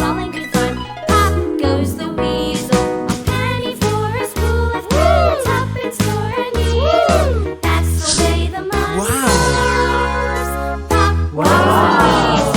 all in good fun. Pop goes the weasel, a penny for a spool of thread, a tuppence for a needle. That's the way the money goes. Pop goes the weasel.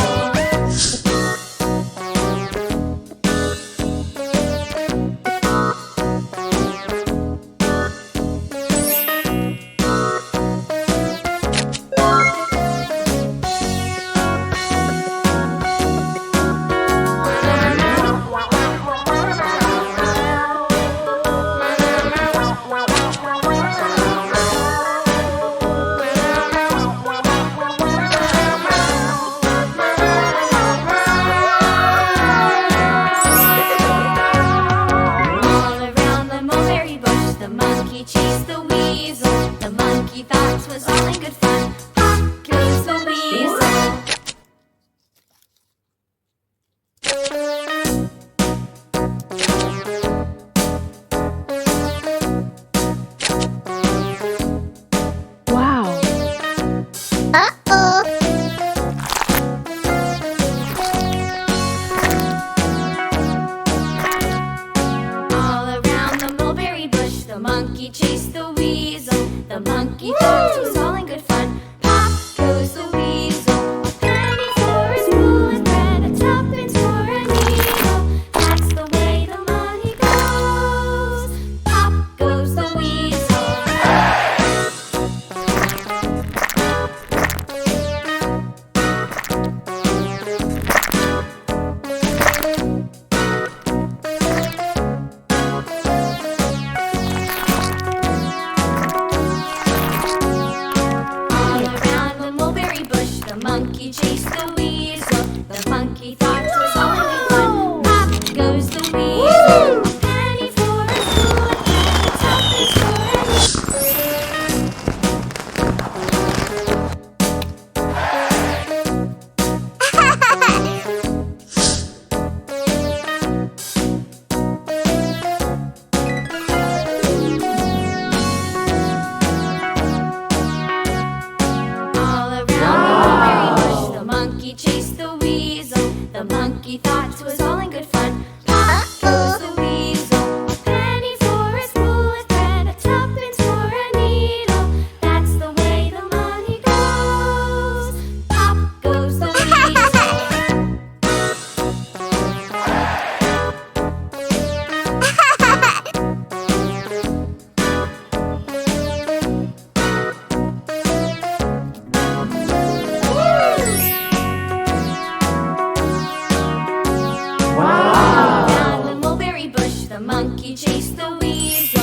The monkey chased the weasel. The monkey thought 'twas all in good fun. Pop goes the weasel. Wow. All around the mulberry bush, the monkey chased the weasel. The monkey thought 'twas all in good fun. Pop goes the weasel. A penny for a spool of thread, a tuppence for a needle. That's the way the money goes. Pop goes the weasel. All around the mulberry bush, the monkey chased the weasel. The monkey thought 'twas all in good fun. Pop goes the weasel. A penny for a spool of thread, a tuppence for a All around the mulberry bush, the monkey chased the weasel. The monkey thought 'twas all in good fun. Pop goes the weasel. A penny for a spool of thread, a tuppence for a needle. That's the way the money goes. Pop goes the Down the mulberry bush, the monkey chased the weasel.